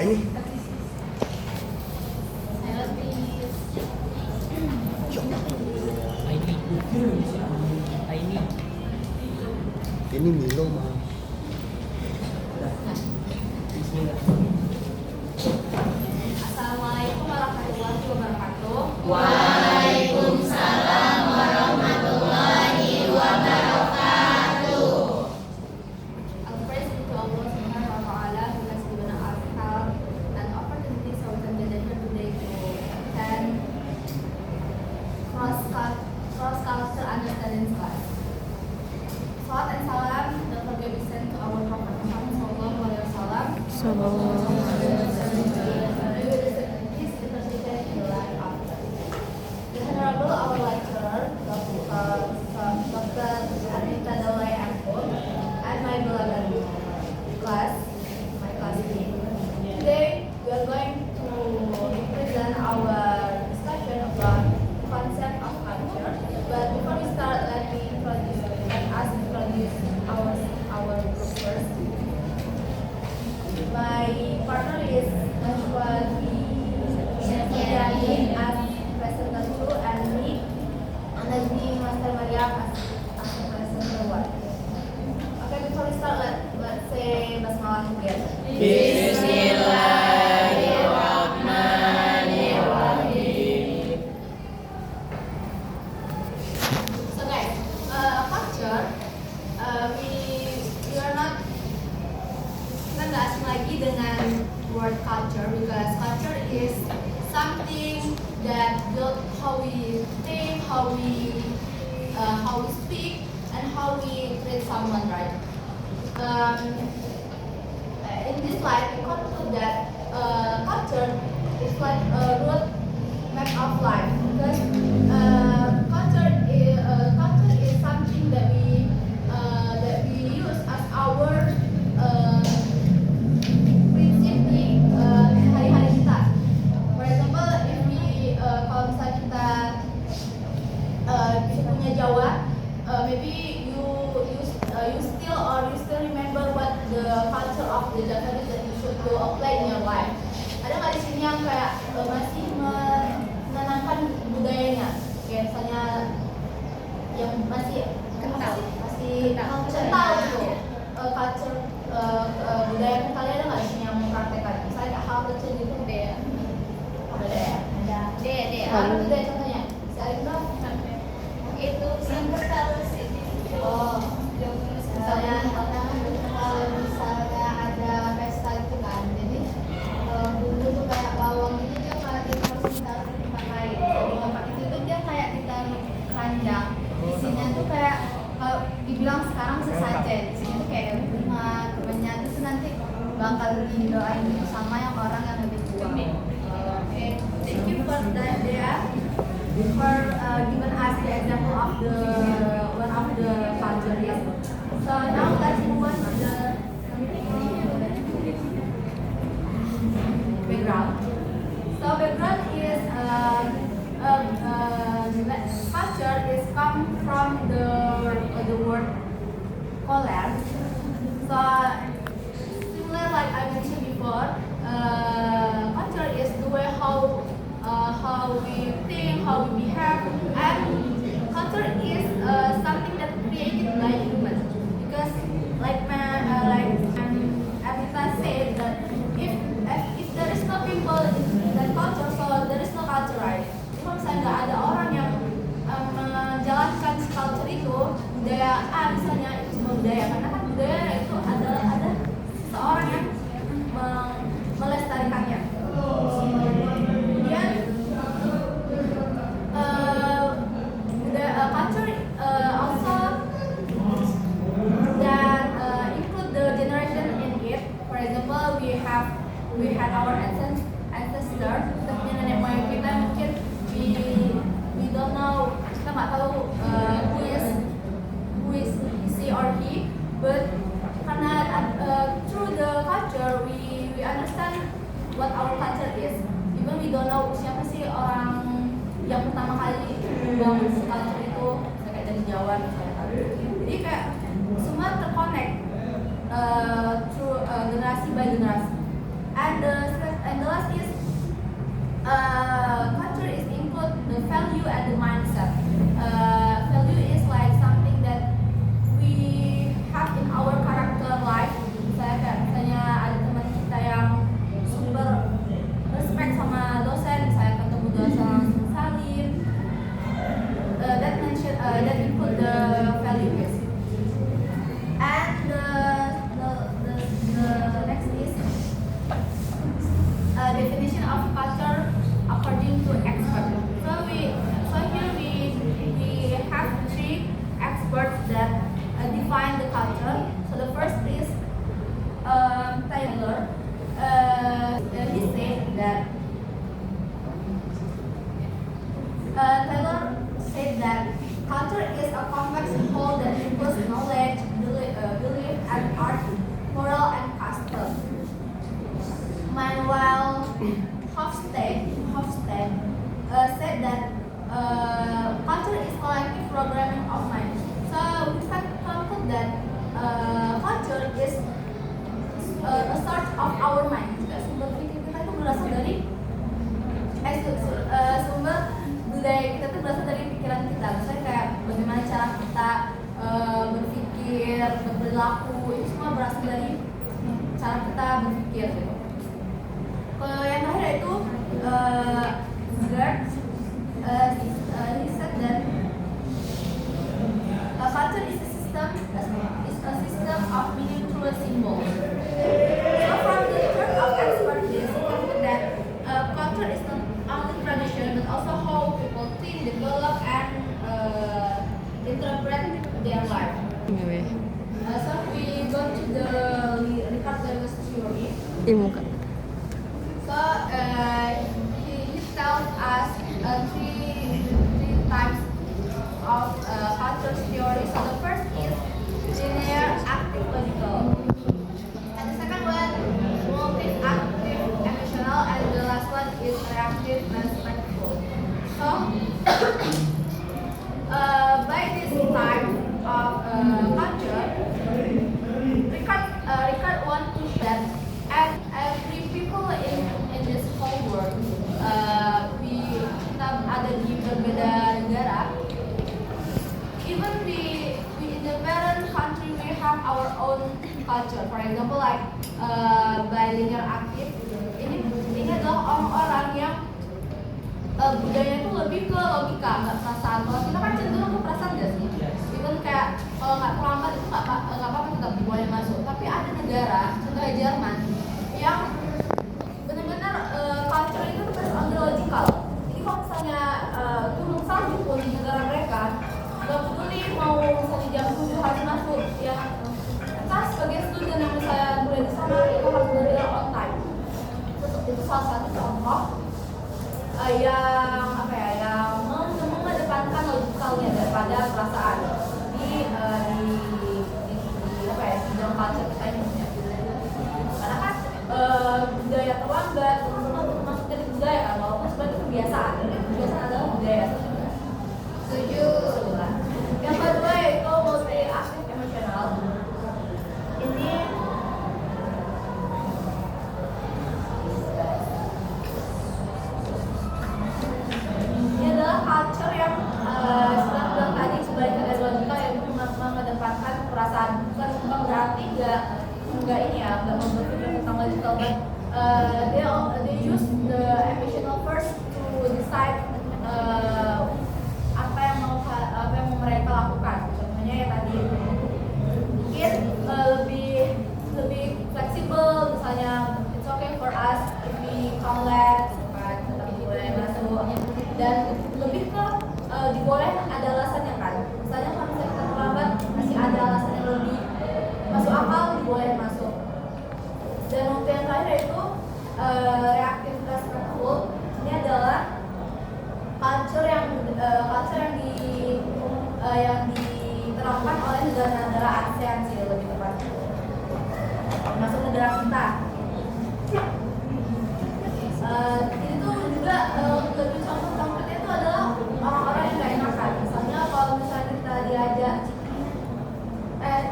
Ayo. Ini Milo mah. Assalamualaikum warahmatullahi wabarakatuh. Waalaikumsalam warahmatullahi wabarakatuh. I'll praise to Allah Subhanahu wa Ta'ala who has given us health and opportunity so we can gather here today to attend cross-culture understanding class. Salat and salam don't forget to send to our Prophet Muhammad Sallallahu Alaihi Wasallam. The Honorable our lecturer, Dr. Anita Dawai Ampun, and my beloved class, my classmate. Today we are going to present our discussion about concept of culture. But before we start, let us introduce our group first. My partner is Najwati Syafiani as presenter 2 and me, Najmi Master Maryam as presenter 1. Okay, before we start, let's say basmalah together. Bismillahirrahmanirrahim. So guys, culture, we are not, kita nggak asing lagi dengan word culture because culture is something that build how we think, how we speak, and how we treat someone, right? In this slide, we conclude that culture is like a road map of life because culture is something that we use as our prinsip di hari-hari kita. For example, if we kalau misalnya kita punya Jawa, maybe you still remember what the culture of the Javanese that you should go apply in your life. Ada nggak di sini yang kayak masih menanamkan budayanya? Kayak misalnya yang masih kental gitu culture budaya kalian, ada nggak di sini yang mempraktekkan? Misalnya kayak hal kecil gitu budaya. Ada. Apa budaya contohnya? Si Arif dong. Itu singkat terus ini. Oh. Misalnya kalau misalnya ada pesta gitu kan, jadi bumbu tuh kayak bawang itu dia malah kita harus ditaruh di tempat lain. Di tempat itu tuh dia kayak ditaruh kandang. Isinya tuh kayak kalau dibilang sekarang sesajen, isinya tuh kayak bunga, kemenyan itu nanti bakal didoain sama yang orang yang lebih tua. Okay, thank you for that Dea for giving us the example of the one of the culture. Yes. So now let's move on to the background. So background is culture is come from the word koler. So similar like I mentioned before, culture is the way how we think, how we behave, and culture is something that created by humans. Because like Evita said that if there is no people in that culture, so there is no culture, right? Kalau misalnya nggak ada orang yang menjalankan si culture itu, budaya A misalnya itu semua budaya, karena kan budaya itu adalah ada seseorang yang melestarikannya. Kemudian culture also that include the generation in it. For example, we had our ancestor, kita punya nenek moyang kita, mungkin we don't know, kita nggak tahu who is he or he, but karena through the culture we understand what our culture is. Even we don't know siapa sih orang yang pertama kali membangun culture itu, kayak dari Jawa misalnya. Jadi kayak semua terconnect through generasi by generasi. And the Manuel Hofstede said that culture is collective programming of mind. So we can conclude that culture is a source of our mind. Sumber pikir kita itu berasal dari sumber budaya kita itu berasal dari pikiran kita. Misalnya kayak bagaimana cara kita berpikir, berperilaku, itu semua berasal dari cara kita berpikir gitu. Yang terakhir itu Gerd, he said that culture is a system of meaning through a symbol. So from the third of expert this, he concluded that culture is not only tradition but also how people think, develop, and interpret their life. So we go to the Richard Davis theory. So he tells us three types of culture theory. So the first is linear, active, logical, and the second one motive, active, emotional, and the last one is reactive, respectful. So by this type of culture, Richard wants to show that every people in this whole world, kita ada di berbeda negara. Even we in the parent country we have our own culture. For example, like by linear active, ini adalah orang-orang yang budayanya itu lebih ke logika, nggak perasaan. Kalau kita kan cenderung ke perasaan gak sih? Even kayak kalau nggak terlambat itu nggak apa-apa, tetap boleh masuk. Tapi ada negara, contohnya Jerman, yang benar-benar culture itu based on the logical. Jadi kalau misalnya gunung salju pun di negara mereka, nggak peduli mau misalnya jam 7 harus masuk, ya kita sebagai student yang misalnya kuliah di sana itu harus benar-benar on time. Itu salah satu contoh yang mengedepankan logikalnya daripada perasaan di bidang culture kita ini. Karena kan budaya terlambat, teman-teman masuk dari budaya kan, walaupun sebenarnya itu kebiasaan adalah budaya. Setuju. Yang kedua itu multi aktif emosional. Ini adalah culture yang setelah bilang tadi sebaliknya dari logika, yaitu mengedepankan perasaan. Bukan berarti nggak berpikir tentang logical, but they use the emotional first to decide apa yang mau mereka lakukan. Contohnya ya tadi mungkin lebih fleksibel, misalnya it's okay for us if we come late, tetap boleh masuk, dan lebih ke diboleh ada alasannya kan. Misalnya kalau misalnya kita terlambat masih ada alasan yang lebih masuk akal, diboleh masuk. Dan untuk yang terakhir itu reactive respectful. Ini adalah culture yang diterapkan oleh negara-negara ASEAN sih lebih tepatnya, termasuk negara kita. Itu juga lebih contoh konkretnya itu adalah orang-orang yang gak enakan. Misalnya kalau misalnya kita diajak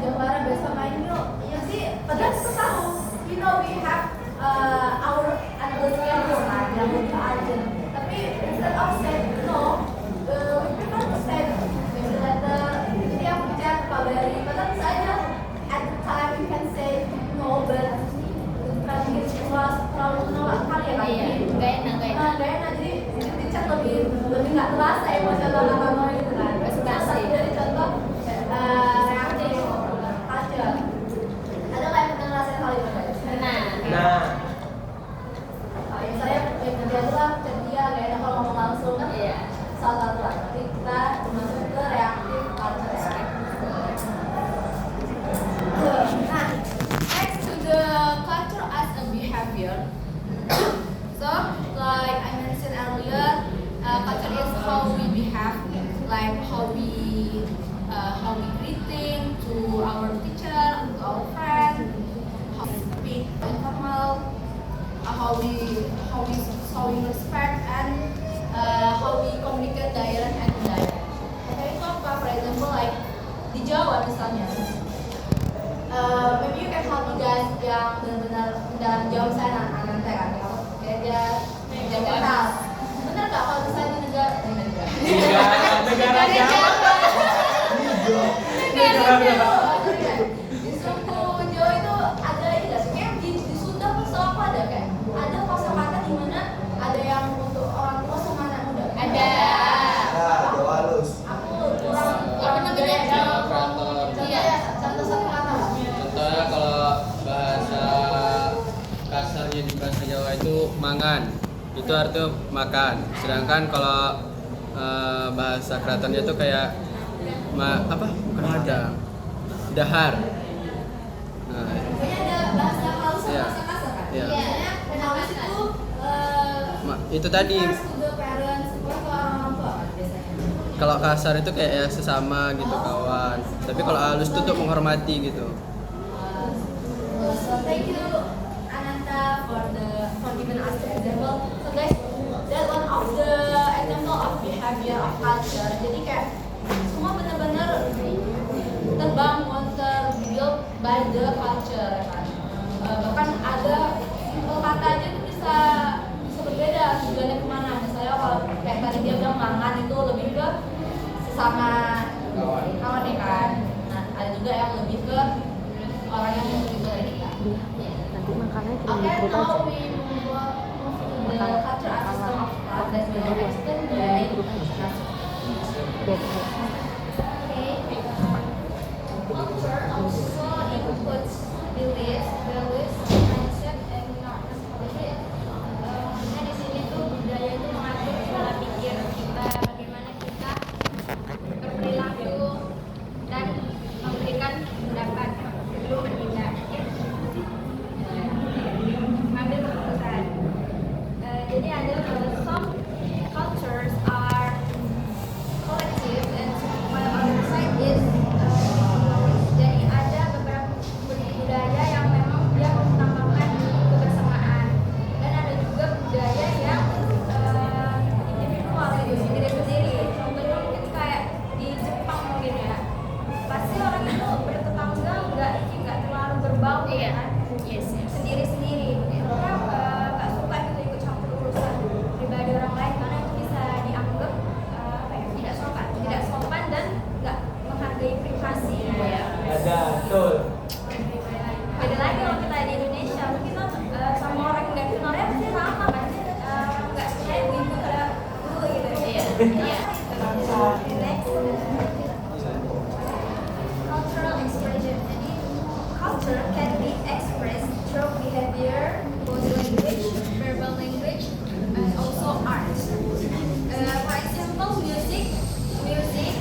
Jambara besok main yuk, ya sih padahal kita tahu, we have our schedule kan yang lebih urgent, tapi instead of saying no, we prefer to say maybe later, jadi aku chat kabari, padahal bisa aja at the time we can say no, but kan mungkin terlalu menolak kali ya kan. Gak enak. Jadi di chat lebih nggak terasa emosional atau no gitu kan. Salah satu dari contoh reaktif culture. Ada nggak yang pernah ngerasain hal itu? Nah. Ya saya kerja dulu lah, chat dia gak enak kalau ngomong langsung kan. Iya. Salah satu lah. Tapi kita masuk ke reaktif culture. Nah, next to the culture as a behavior. So, like I mentioned earlier, culture is how we behave, like how we greeting to our teacher, to our friend, how we speak informal, how how we respect and how we communicate direct and indirect. Oke, itu apa? For example, like di Jawa misalnya, maybe you can help me guys yang benar-benar dalam Jawa saya anak teh kan, kayak dia kenal. Bener nggak kalau misalnya di negara Jawa? Di suku Jawa itu ada ini nggak sih? Kayak di Sunda pun selalu ada kayak ada kosakata di mana ada yang untuk orang tua sama anak muda. Ada. Jawa halus. Aku kurang namanya? Contoh satu kata. Contohnya kalau bahasa kasarnya di bahasa Jawa itu mangan, itu artinya makan. Sedangkan kalau bahasa keratonnya itu kayak ada dahar. Nah, Pokoknya ada bahasa halus sama Iya. bahasa kasar kan? Iya. Misalnya halus itu itu tadi refers to the parents, ke orang tua kan biasanya. kalau kasar itu kayak ya sesama gitu kawan. Tapi kalau halus itu untuk menghormati gitu. So thank you Ananta for giving us the example. So guys, that one of the example of behavior of culture. Jadi kayak semua benar-benar terbangun, terbuild by the culture ya kan. Bahkan ada simple kata aja itu bisa berbeda tujuannya kemana. Misalnya kalau kayak tadi dia bilang mangan itu lebih ke sesama kawan ya kan. Nah ada juga yang lebih ke orang yang lebih dari kita. Nanti makannya cuma Okay, di now aja. we move to the culture as system of thought that we have explained by Okay. Culture also includes beliefs, mindset, and norms. Jadi, maksudnya di sini tuh budaya itu mengatur pola pikir kita, bagaimana kita berperilaku dan memberikan pendapat sebelum bertindak. Ambil keputusan. Jadi ada some cultures are collective and while other side is jadi ada beberapa budaya yang memang dia mengutamakan kebersamaan dan ada juga budaya yang individual itu sendiri-sendiri. Contohnya mungkin kayak di Jepang mungkin ya, pasti orang itu bertetangga nggak terlalu berbau ya kan, sendiri-sendiri. Mereka nggak suka gitu ikut campur urusan pribadi orang lain karena itu bisa dianggap tidak sopan dan nggak menghargai privasi. Ada, betul. Beda lagi kalau kita di Indonesia, mungkin sama orang yang nggak kenalnya pasti sama kan, nggak kayak ibu kayak dulu gitu. Next, cultural expression. Jadi culture can be expressed through behavior, body language, verbal language, and also art. For example, music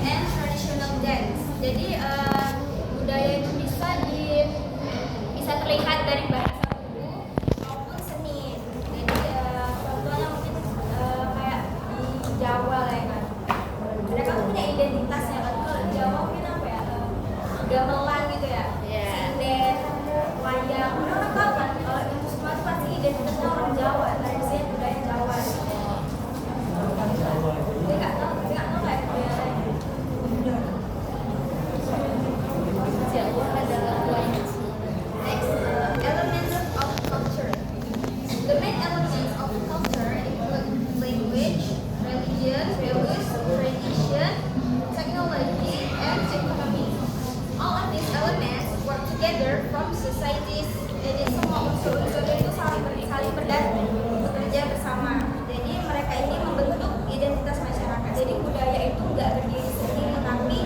and traditional dance. Jadi budaya itu bisa terlihat dari bahasa tubuh maupun seni. Jadi contohnya mungkin kayak di Jawa lah ya kan. Mereka tuh punya identitasnya kan. Kalau di Jawa mungkin apa ya? Gamelan gitu ya. Sinden, wayang. Orang tahu kan kalau itu semua itu pasti identitasnya orang Jawa, tradisinya budaya Jawa. Dia nggak tahu kayak budaya lain. Jawa adalah wayang. Next, elements of culture. The main elements of culture include language, religion, values, tradition, technology, and economy. All of these elements work together from societies. Jadi semua unsur-unsur itu saling bekerja bersama. Jadi mereka ini membentuk identitas masyarakat. Jadi budaya itu nggak berdiri sendiri, tapi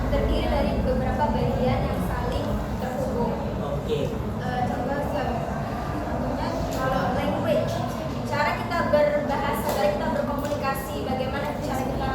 terdiri dari beberapa bagian yang saling terhubung. Contohnya kalau language, cara kita berbahasa, cara kita berkomunikasi, bagaimana cara kita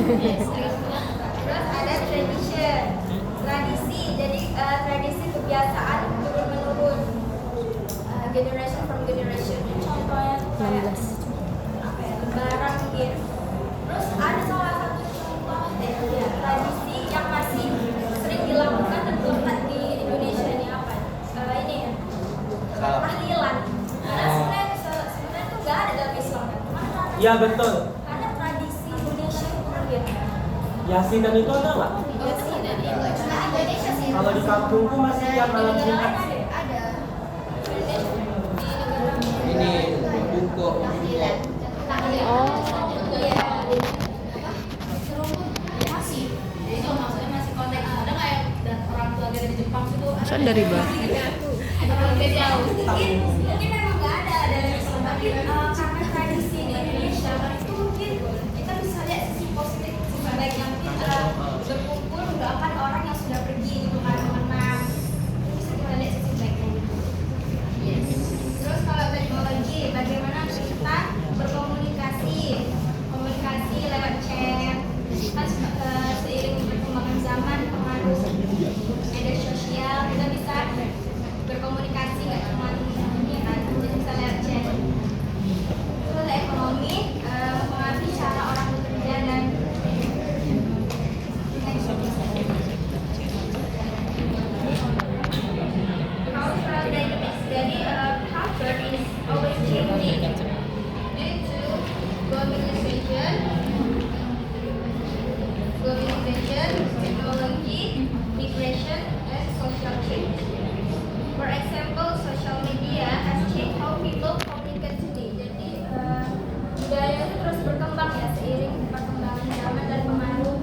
Terus ada tradition, tradisi. Jadi tradisi kebiasaan turun menurun, generation from generation. Contohnya tuh kayak 16. apa ya, lebaran mungkin. Terus ada salah satu contoh tradisi yang masih sering dilakukan dan melekat di Indonesia ini apa? Ini ya, tahlilan. Karena sebenarnya tuh nggak ada dalam Islam kan? Cuma tradisi. Iya betul. Karena tradisi Indonesia itu gitu. Yasinan itu ada nggak? Yasinan itu cuma Indonesia sih. Kalau di kampungku masih tiap malam Jumat. Ada. Ini buku. Tahlilan. Tahlilan. Oh. Iya. Serumpun masih. Jadi kalau maksudnya masih konteks ada nggak yang orang tua dari Jepang itu? Masa dari Bali? Mungkin memang nggak ada dalam Islam, tapi karena tradisi di Indonesia itu mungkin kita bisa lihat sisi positif, sisi baik yang kita berkumpul mendoakan orang yang sudah pergi gitu kan, menang. Bisa kita lihat sisi baiknya. Yes. Terus kalau teknologi, bagaimana kita berkomunikasi, komunikasi lewat chat, kan seiring perkembangan zaman, pengaruh media sosial, kita bisa berkomunikasi nggak cuma ini kan, jadi bisa lewat chat. Terus ekonomi, mempengaruhi cara orang bekerja dan cultural dynamics. Jadi culture is always changing due to globalization, technology, migration, and social change. For example, social media has changed how people communicate today. Jadi budaya itu terus berkembang ya seiring perkembangan zaman dan pengaruh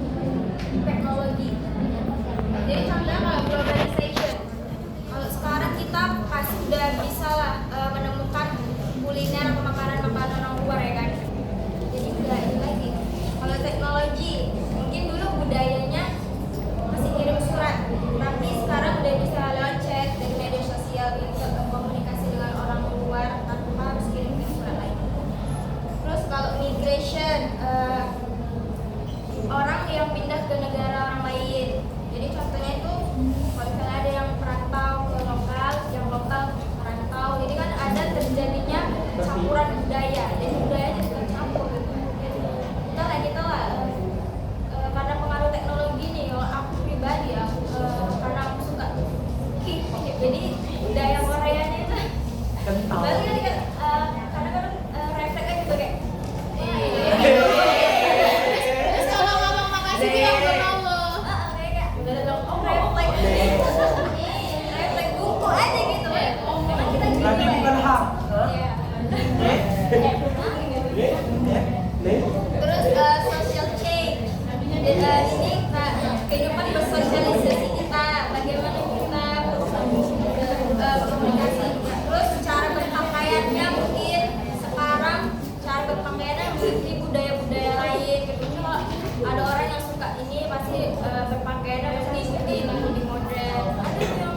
teknologi. Jadi contohnya kalau globalization, kalau sekarang kita pasti udah bisa lah menemukan kuliner atau makanan-makanan orang luar ya kan. Jadi udah ini lagi. Kalau teknologi, mungkin dulu budayanya masih kirim surat, tapi sekarang udah bisa lewat chat dari media sosial, bisa komunikasi dengan orang luar tanpa harus kirim surat lagi. Terus kalau migration, orang yang pindah ke negara orang lain. Jadi contohnya itu kalau misalnya ada yang perantau ke lokal, yang lokal perantau, jadi kan ada terjadinya campuran budaya, jadi budayanya juga campur gitu. Kita lah karena pengaruh teknologi nih, kalau aku pribadi ya, karena aku suka K-pop, jadi budaya Koreanya itu balik kan kadang-kadang refleksnya juga kayak Terus kalau ngomong makasih bilang Allah. kayak refleks buku aja gitu ya. Memang kita gitu Berarti ya. bukan hak. Iya. Terus social change. Ini kehidupan bersosialisasi kita, bagaimana kita berkomunikasi. Terus cara berpakaiannya mungkin sekarang cara berpakaiannya mengikuti budaya-budaya lain. Gitu. Kalau ada orang yang suka ini pasti berpakaiannya pasti ngikutin lebih modern. Ada yang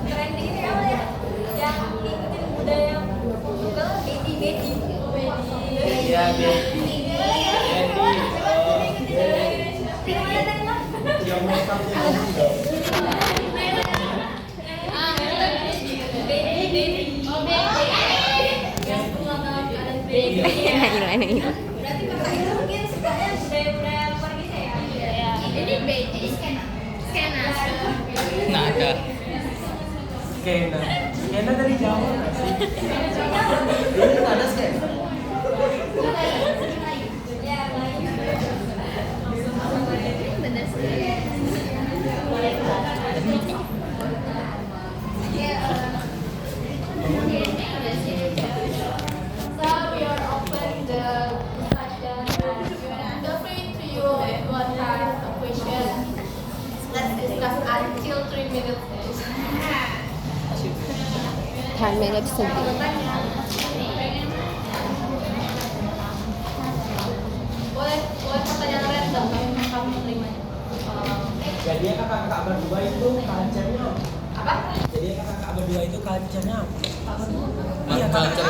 trendy gitu ya, ya, yang ngikutin budaya Portugal, bedi. Iya, Betty. Yang makeup Hilang ini. Berarti kakak itu mungkin sukanya budaya-budaya luar gitu ya? Ini beda skena. Skena. Nggak ada. Skena. Skena dari Jawa nggak sih? Ini ada sih. Ya, baik. Bener sih. So we are open the discussion. Feel free to you if you want to ask a question. Let's discuss until 3 minutes. 10 minutes to be. Boleh pertanyaan random kamu menerimanya. Jadi kakak-kakak berdua itu culture-nya Apa? Jadi kakak-kakak berdua itu culture-nya apa? Iya, Culture.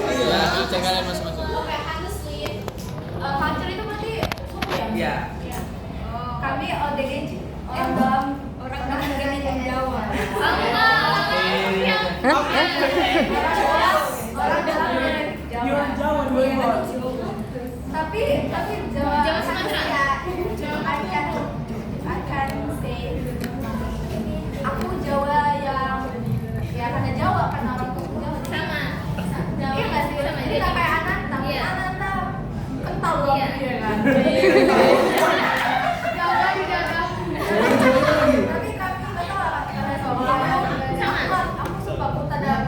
Iya, culture kalian masing-masing. Oke, honestly, culture itu berarti Iya. Kami ODGJ. Dalam orang dengan Jawa. Orang dalam Jawa Jawa dua. tapi Jawa Sumatera akan say aku Jawa yang ya karena Jawa karena orang tua Jawa sama iya nggak sih jadi nggak kayak Ananta kental banget ya kan Jawa juga tapi nggak tahu lah karena soalnya aku suka tentang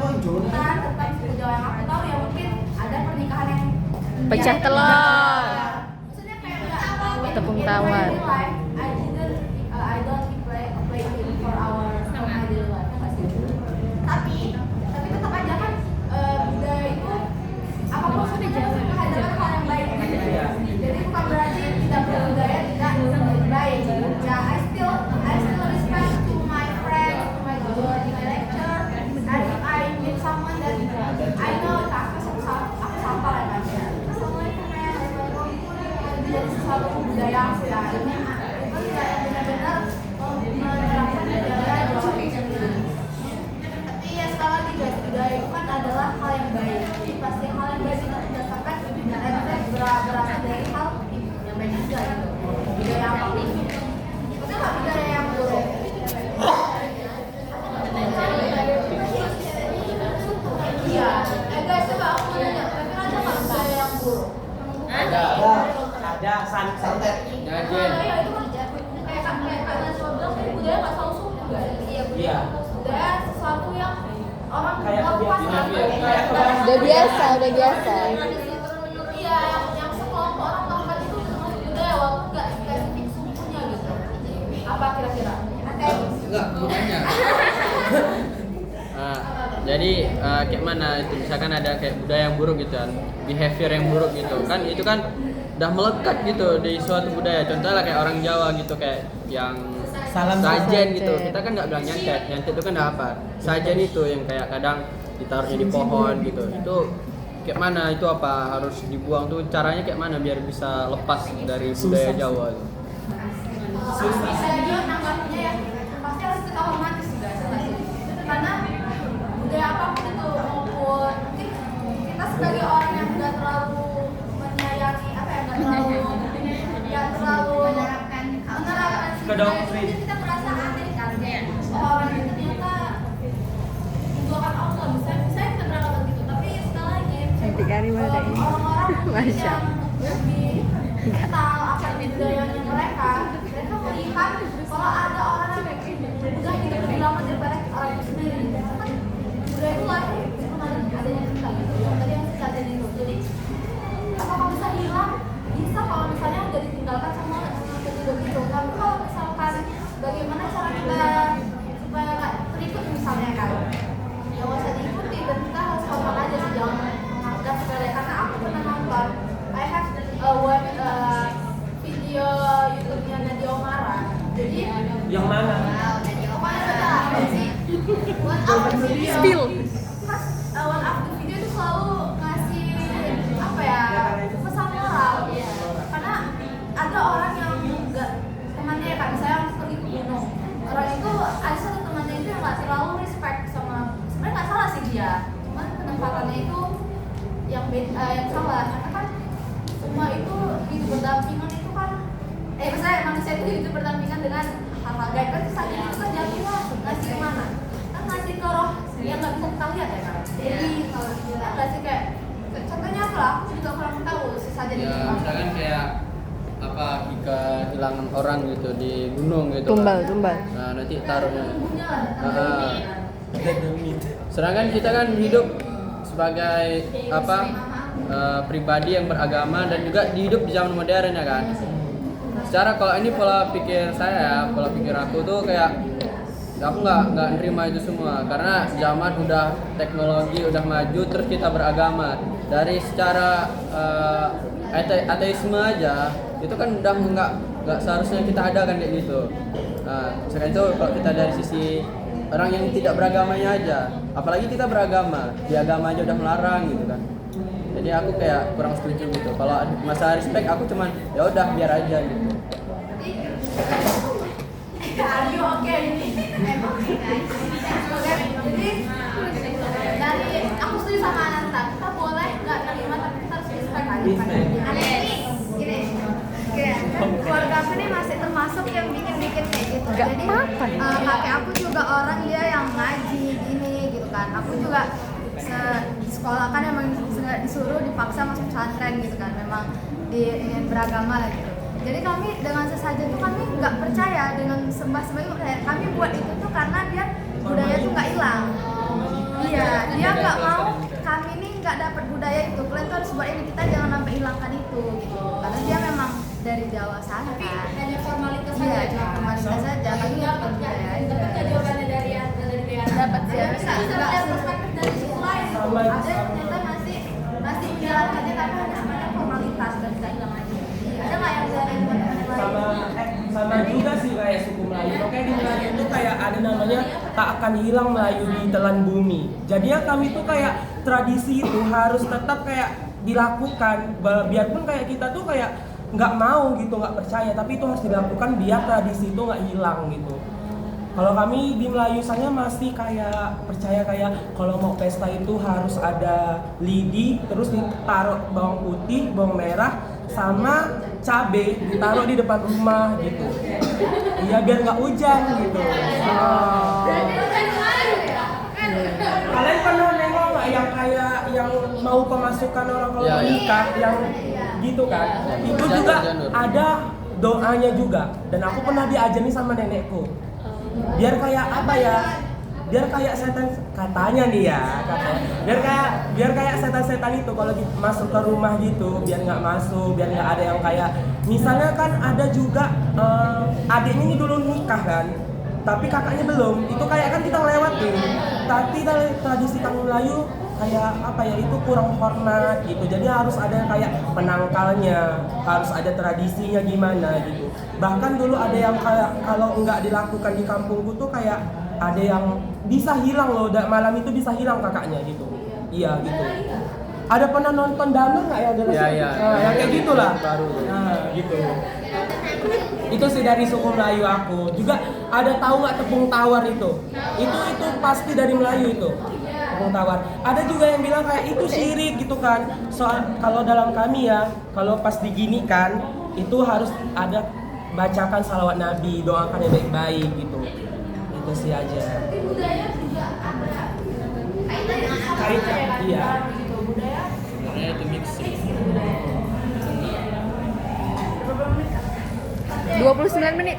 suku Jawa yang aku tahu ya mungkin ada pernikahan yang Pecah telur. maksudnya kayak nggak Tepung tawar. I don't play it for our daily life nggak sih? tapi tetap aja kan budaya itu apapun sebenarnya menghadirkan hal yang baik jadi bukan berarti tidak berbudaya tidak baik ya I still respect to my friends to my guru in my lecture and if I meet someone that I know aku sapa lah kan ya assalamualaikum jadi sesuatu budaya ya ini itu tidak yang benar-benar menerapkan budaya tapi ya sekali lagi guys budaya itu kan adalah hal yang baik jadi pasti hal yang baik tidak berdasarkan dan efek berasal dari hal yang baik juga gitu budaya apapun itu nggak budaya yang buruk iya guys coba aku mau nanya tapi ada nggak budaya yang buruk Ada santet. Nyajen. ya itu kan kayak karena cuma bilang kan budaya nggak selalu suku guys Iya. budaya sesuatu yang orang Kayak melakukan Udah biasa. iya yang sekelompok orang melakukan itu termasuk budaya walaupun nggak spesifik sukunya gitu apa kira-kira Enggak, bukannya. Jadi kayak mana itu misalkan ada kayak budaya yang buruk gitu kan, behavior yang buruk gitu kan, itu kan udah melekat gitu di suatu budaya. Contohnya kayak orang Jawa gitu kayak yang Salam sajen gitu, sajen. kita kan nggak bilang nyantet itu kan apa? Sajen itu yang kayak kadang ditaruhnya di pohon gitu, itu kayak mana itu apa harus dibuang tuh caranya kayak mana biar bisa lepas dari budaya Jawa itu? saya juga nanggapnya ya pasti harus kita hormati sih guys karena budaya apapun itu maupun mungkin kita sebagai orang yang nggak terlalu menyayangi nggak terlalu menerapkan si budaya itu mungkin kita merasa aneh kan orang itu ternyata menjualkan Allah misalnya kita beranggapan gitu tapi sekali lagi Cantik kali Mbak ini. orang-orang Masya yang lebih kenal akan budayanya mereka melihat kalau ada orang yang udah hidup lebih lama daripada orang itu sendiri kan budaya itu lahir sebelum adanya kita gitu tadi yang kita jadi itu jadi apakah bisa hilang bisa kalau misalnya udah ditinggalkan sama penduduk itu tapi kalau misalkan bagaimana cara kita supaya nggak terikut misalnya kan ya nggak usah diikuti dan kita harus hormat aja sih jangan menganggap sepele karena aku pernah nonton I have video YouTube-nya Nadia Omara jadi Yang mana? pokoknya setelah sih one of the video Spill. pas one of the video itu selalu ngasih apa ya pesan moral karena ada orang yang nggak temannya kan saya pergi ke gunung orang itu ada satu temannya itu yang nggak terlalu respect sama sebenarnya nggak salah sih dia cuman penempatannya itu yang salah karena kan semua itu hidup berdampingan itu kan misalnya manusia itu hidup berdampingan dengan hal-hal gaib kan saja itu kan jatuhnya ngasih kemana kan ngasih ke roh yang nggak bisa kita lihat ya kan jadi kalau kita ngasih kayak contohnya apa lah aku juga kurang tahu saja di Ya misalkan kayak apa jika hilangan orang gitu di gunung gitu Tumbal. nah nanti taruhnya punya sedangkan kita kan hidup sebagai apa pribadi yang beragama dan juga hidup di zaman modern ya kan. Secara kalau ini pola pikir saya, pola pikir aku tuh kayak aku nggak nerima itu semua karena zaman udah teknologi udah maju terus kita beragama dari secara ateisme aja itu kan udah nggak seharusnya kita ada kan kayak gitu. Nah, sekarang itu kalau kita dari sisi orang yang tidak beragamanya aja, apalagi kita beragama, di agama aja udah melarang gitu kan. Jadi aku kayak kurang setuju gitu. Kalau masalah respect aku cuman ya udah biar aja gitu. Are you okay ini? Oke guys. Jadi dari aku setuju sama Ananta. Kita boleh nggak terima tapi kita harus respect aja. Gini, keluarga aku nih masih termasuk yang bikin-bikin kayak gitu. Nggak Jadi apa-apa. kakek aku juga orang dia yang ngaji gini gitu kan. Aku juga di sekolah kan emang disuruh dipaksa masuk pesantren gitu kan. Memang ingin beragama lah gitu. Jadi kami dengan sesajen itu kami nggak percaya dengan sembah-sembah itu kayak kami buat itu tuh karena dia budaya tuh nggak hilang. Iya, dia nggak mau kami ini nggak dapat budaya itu. Kalian tuh harus buat ini, kita jangan sampai hilangkan itu gitu. Karena dia memang dari Jawa sana kan. Hanya formalitas Iya, saja. cuma formalitas saja. Kami nggak budaya aja. Dapat jawabannya dari Dapat sih. Bisa lihat perspektif dari suku lain. Ada yang ternyata masih menjalankannya tapi hanya sebenarnya formalitas dan tidak hilang aja. Ada nggak yang dari sama juga sih kayak suku Melayu. Makanya di Melayu itu kayak ada namanya tak akan hilang Melayu di telan bumi. Jadi ya kami tuh kayak tradisi itu harus tetap kayak dilakukan. Biarpun kayak kita tuh kayak nggak mau gitu, nggak percaya, tapi itu harus dilakukan biar tradisi itu nggak hilang gitu. Kalau kami di Melayu saya masih kayak percaya kayak kalau mau pesta itu harus ada lidi, terus ditaruh bawang putih, bawang merah, sama cabe ditaruh di depan rumah gitu. Iya biar nggak hujan gitu. Kalian pernah nengok nggak yang kayak yang mau pemasukan orang kalau Ya, ya. nikah yang gitu kan? Itu juga ada doanya juga. Dan aku pernah diajari sama nenekku. Biar kayak apa ya? Biar kayak setan katanya nih ya, katanya. Biar kayak setan-setan itu kalau masuk ke rumah gitu, biar nggak masuk, biar nggak ada yang kayak misalnya kan ada juga adiknya ini dulu nikah kan, tapi kakaknya belum. Itu kayak kan kita ngelewatin. Tapi dari tradisi kami Melayu kayak apa ya, itu kurang hormat gitu. Jadi harus ada kayak penangkalnya, harus ada tradisinya gimana gitu. Bahkan dulu ada yang kayak kalau nggak dilakukan di kampungku tuh kayak ada yang bisa hilang loh, malam itu bisa hilang kakaknya gitu. Iya gitu. Ada pernah nonton Dana nggak ya? Iya. Nah, yang kayak gitulah. Baru. Nah, gitu. Itu sih dari suku Melayu aku. Juga ada tahu nggak tepung tawar itu? Itu pasti dari Melayu itu. Tepung tawar. Ada juga yang bilang kayak itu syirik gitu kan. Soal kalau dalam kami ya, kalau pas diginikan itu harus ada bacakan salawat Nabi, doakan yang baik-baik gitu. Itu sih aja. Budaya juga ada Kaitan, iya. budaya. Karena itu mix. 29 menit.